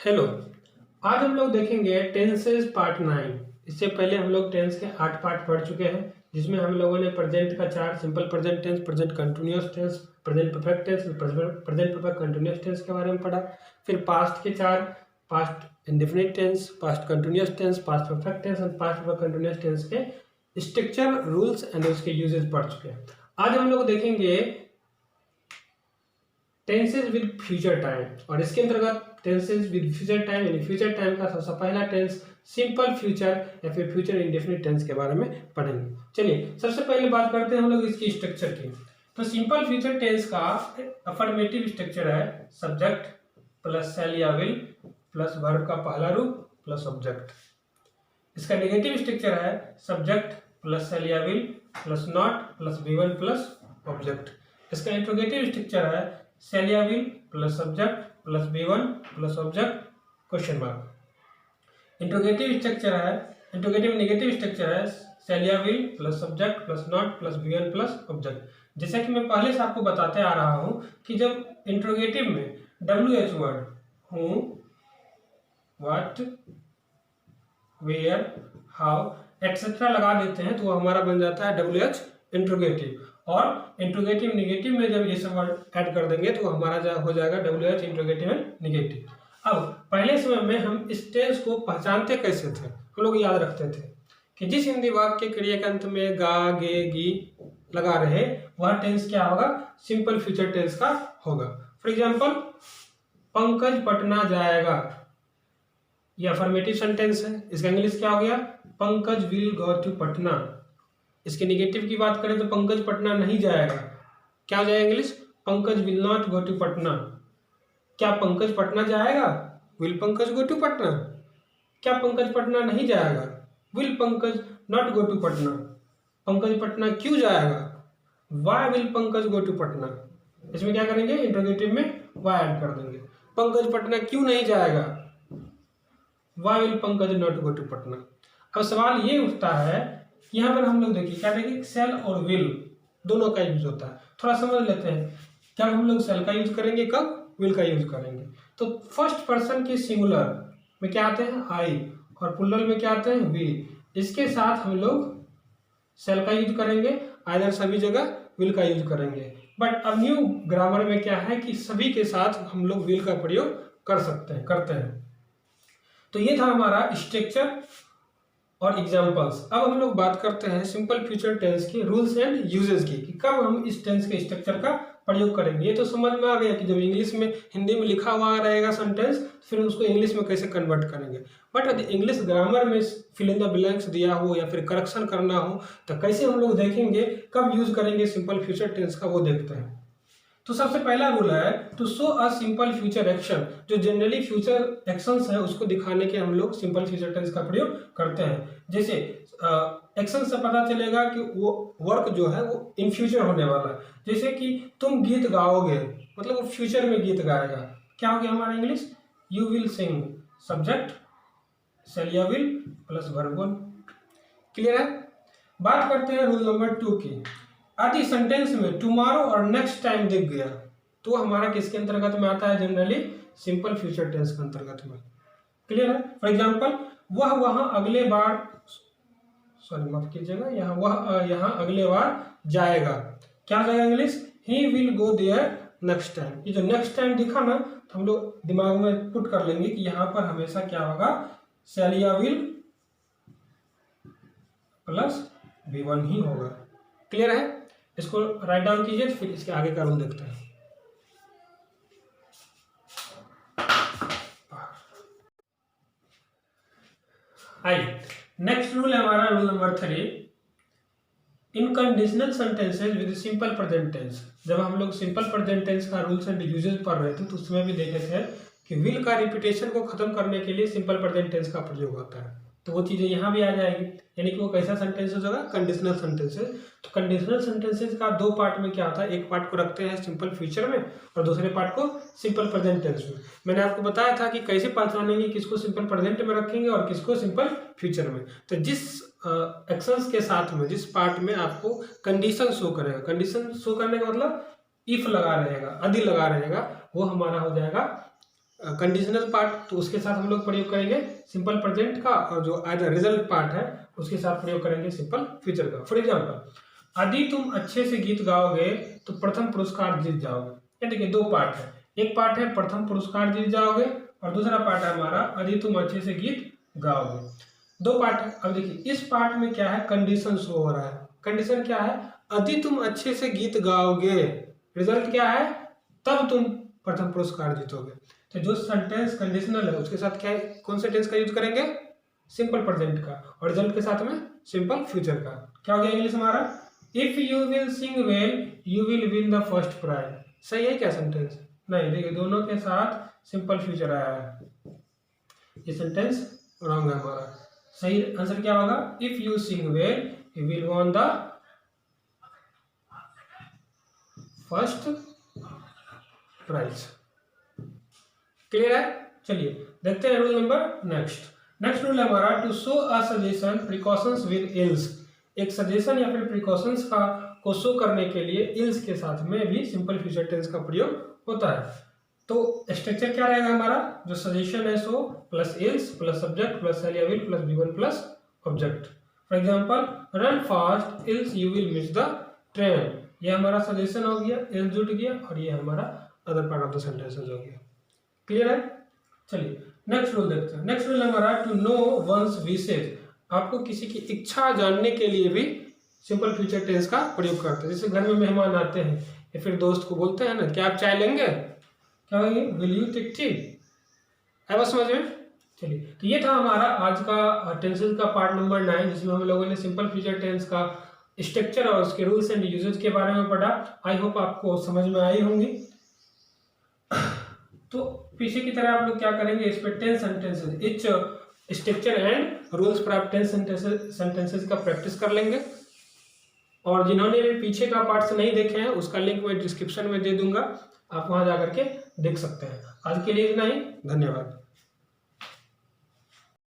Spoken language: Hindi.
हेलो। आज हम लोग देखेंगे टेंसेस पार्ट 9। इससे पहले हम लोग टेंस के 8 पार्ट पढ़ चुके हैं, जिसमें हम लोगों ने प्रेजेंट का 4 simple present tense, present continuous tense, present perfect tense, present perfect continuous tense के बारे में पढ़ा। फिर पास्ट के 4, past indefinite tense, past continuous tense, past perfect tense और पास्ट परफेक्ट कंटिन्यूअस टेंस के स्ट्रक्चर, रूल्स एंड उसके यूजेस पढ़ चुके हैं। आज हम लोग देखेंगे टेंसेज विद फ्यूचर टाइम, और इसके अंतर्गत टेंसेज विद फ्यूचर टाइम यानी फ्यूचर टाइम का सबसे पहला टेंस सिंपल फ्यूचर या फिर फ्यूचर इंडेफिनिट टेंस के बारे में पढ़ेंगे। चलिए सबसे पहले बात करते हैं हम लोग इसकी स्ट्रक्चर की। तो सिंपल फ्यूचर टेंस का अफर्मेटिव स्ट्रक्चर है सब्जेक्ट प्लस शैल या विल प्लस वर्ब का पहला रूप प्लस ऑब्जेक्ट। इसका नेगेटिव स्ट्रक्चर है सब्जेक्ट प्लस शैल या will plus not plus V1 plus object. इसका इंट्रोगेटिव स्ट्रक्चर है शैल या will plus subject plus V1 plus object question mark. Interrogative negative structure है शैल या will plus subject plus not plus V1 plus object. जैसा कि मैं पहले से आपको बताते आ रहा हूं कि जब इंट्रोगेटिव में WH वर्ड हूं, व्हाट, वेयर, हाउ एक्सेट्रा लगा देते हैं तो वो हमारा बन जाता है WH इंट्रोगेटिव। और इंट्रोगेटिव निगेटिव में जब ये सब वर्ड ऐड कर देंगे तो हमारा हो जाएगा WH इंट्रोगेटिव एंड निगेटिव। अब पहले समय में हम इस टेंस को पहचानते कैसे थे? हम लोग याद रखते थे कि जिस हिंदी वाक्य के क्रिया के अंत में गा, गे, गी लगा रहे वह टेंस क्या होगा? सिंपल फ्यूचर टेंस का होगा। फॉर एग्जाम्पल, पंकज पटना जाएगा, ये अफर्मेटिव सेंटेंस है। इसका इंग्लिश क्या हो गया? Pankaj will go to Patna. इसके निगेटिव की बात करें तो पंकज पटना नहीं जाएगा, क्या हो जाएगा English? Pankaj will not go to Patna. क्या पंकज पटना जाएगा? Will Pankaj go to Patna. क्या पंकज पटना नहीं जाएगा? Will Pankaj not go to Patna. Pankaj Patna क्यों जाएगा? Why will Pankaj go to Patna. इसमें क्या करेंगे? इंट्रोगेटिव में वाई ऐड कर देंगे। पंकज पटना क्यों नहीं जाएगा? Why will Pankaj not go to Patna. अब सवाल ये उठता है, यहाँ पर हम लोग देखिए क्या देखें, सेल और विल दोनों का यूज होता है। थोड़ा समझ लेते हैं, क्या हम लोग सेल का यूज करेंगे, कब विल का यूज करेंगे। तो फर्स्ट पर्सन के सिंगुलर में क्या आते हैं? आई, और प्लूरल में क्या आते हैं? वी। इसके साथ हम लोग सेल का यूज करेंगे, आइदर सभी जगह विल का यूज करेंगे। बट अब न्यू ग्रामर में क्या है कि सभी के साथ हम लोग विल का प्रयोग करते हैं। तो ये था हमारा स्ट्रक्चर और एग्जाम्पल्स। अब हम लोग बात करते हैं सिंपल फ्यूचर टेंस के रूल्स एंड यूजेस की, कि कब हम इस टेंस के स्ट्रक्चर का प्रयोग करेंगे। ये तो समझ में आ गया कि जब इंग्लिश में हिंदी में लिखा हुआ रहेगा सेंटेंस, फिर उसको इंग्लिश में कैसे कन्वर्ट करेंगे। बट यदि इंग्लिश ग्रामर में फिल इन द ब्लैंक्स दिया हो या फिर करेक्शन करना हो तो कैसे हम लोग देखेंगे, कब यूज करेंगे सिंपल फ्यूचर टेंस का, वो देखते हैं। तो सबसे पहला रूल है to show a simple future action. जो जनरली फ्यूचर एक्शंस है उसको दिखाने के हम लोग सिंपल फ्यूचर टेंस का प्रयोग करते हैं। जैसे एक्शन से पता चलेगा कि वो वर्क जो है वो इन फ्यूचर होने वाला है। जैसे कि तुम गीत गाओगे, मतलब वो फ्यूचर में गीत गाएगा। क्या हो गया हमारा English? You will sing, subject shall या will plus verb one. Clear है? बात करते हैं रूल नंबर 2 की। आदि सेंटेंस में टुमारो और नेक्स्ट टाइम दिख गया तो हमारा किसके अंतर्गत में आता है? जनरली सिंपल फ्यूचर टेंस के अंतर्गत में। क्लियर है? फॉर एग्जांपल, वह वहां अगले बार, सॉरी माफ कीजिएगा, यहाँ अगले बार जाएगा। क्या जाएगा English? He will go there next time. ये जो नेक्स्ट टाइम दिखा ना, तो हम लोग दिमाग में पुट कर लेंगे कि यहाँ पर हमेशा क्या होगा? शैल या विल प्लस V1 ही होगा। क्लियर है? इसको राइट डाउन कीजिए, फिर इसके आगे का रूल देखते हैं। नेक्स्ट रूल है हमारा rule number 3, in conditional sentences with simple present tense. जब हम लोग सिंपल प्रेजेंट टेंस का रूल्स एंड यूजेस पढ़ रहे थे तो उसमें भी देखे थे कि विल का रिपीटेशन को खत्म करने के लिए सिंपल प्रेजेंट टेंस का प्रयोग होता है। तो वो चीजें यहाँ भी आ जाएगी, यानी कि वो कैसा सेंटेंसेस होगा? Conditional sentences. तो कंडीशनल सेंटेंसेस का 2 पार्ट में क्या होता है? एक पार्ट को रखते हैं सिंपल फ्यूचर में और दूसरे पार्ट को सिंपल प्रेजेंट टेंस में। मैंने आपको बताया था कि कैसे पहचानेंगे किसको सिंपल प्रेजेंट में रखेंगे और किसको सिंपल फ्यूचर में। तो जिस एक्शंस के साथ में, जिस पार्ट में आपको कंडीशन शो करेगा, कंडीशन शो करने का मतलब इफ लगा रहेगा, यदि लगा रहेगा, वो हमारा हो जाएगा कंडीशनल पार्ट, तो उसके साथ हम लोग प्रयोग करेंगे सिंपल प्रेजेंट का, और जो एज रिजल्ट पार्ट है उसके साथ प्रयोग करेंगे सिंपल फ्यूचर का। फॉर एग्जाम्पल, यदि तुम अच्छे से गीत गाओगे तो प्रथम पुरस्कार जीत जाओगे। ये देखिए दो पार्ट है, एक पार्ट है प्रथम पुरस्कार जीत जाओगे और दूसरा पार्ट है हमारा यदि तुम अच्छे से गीत गाओगे। दो पार्ट है। अब देखिए इस पार्ट में क्या है, कंडीशन शो हो रहा है। कंडीशन क्या है, यदि तुम अच्छे से गीत गाओगे, रिजल्ट क्या है, तब तुम प्रथम पुरस्कार जीतोगे। तो जो सेंटेंस कंडीशनल है उसके साथ क्या है, कौन से टेंस का यूज करेंगे, सिंपल प्रेजेंट का, और रिजल्ट के साथ में सिंपल फ्यूचर का। क्या हो गया इंग्लिश हमारा, if you will sing well you will win the first prize. सही है क्या सेंटेंस, नहीं, देखिए दोनों के साथ सिंपल फ्यूचर आया है, ये सेंटेंस रॉन्ग है हमारा। सही आंसर क्या होगा, if you sing well you will won the first prize. Clear है। चलिए देखते हैं रूल नंबर नेक्स्ट रूल है हमारा, to show a suggestion precautions with else. एक सजेशन या फिर प्रिकॉशंस का को शो करने के लिए इल्स के साथ में भी सिंपल फ्यूचर टेंस का प्रयोग होता है। तो स्ट्रक्चर क्या रहेगा हमारा, जो सजेशन है so plus else plus subject plus एलिया will plus V1 plus object. For example, run fast else you will miss the train. ये हमारा सजेशन हो गया, इल्स जुट गया, और ये हमारा other part of the sentences हो गया। क्लियर है। चलिए नेक्स्ट रूल देखते हैं। नेक्स्ट रूल हमारा, टू नो वंस विशेज। आपको किसी की इच्छा जानने के लिए भी सिंपल फ्यूचर टेंस का प्रयोग करते हैं। जैसे घर में मेहमान आते हैं या फिर दोस्त को बोलते हैं ना, क्या आप चाय लेंगे, क्या होगी, विल यू टेक टी। है बस समझ में। चलिए तो ये था हमारा आज का टेंसेस का पार्ट नंबर 9, जिसमें हम लोगों ने सिंपल फ्यूचर टेंस का स्ट्रक्चर और उसके रूल्स एंड यूजेज के बारे में पढ़ा। आई होप आपको समझ में आई होंगी। तो पीछे की तरह आप लोग क्या करेंगे, इस पे 10 sentences etch structure and rules पर आप 10 सेंटेंसेस का प्रैक्टिस कर लेंगे। और जिन्होंने भी पीछे का पार्ट्स नहीं देखे हैं उसका लिंक मैं डिस्क्रिप्शन में दे दूंगा, आप वहां जाकर के देख सकते हैं। आज के लिए इतना ही, धन्यवाद।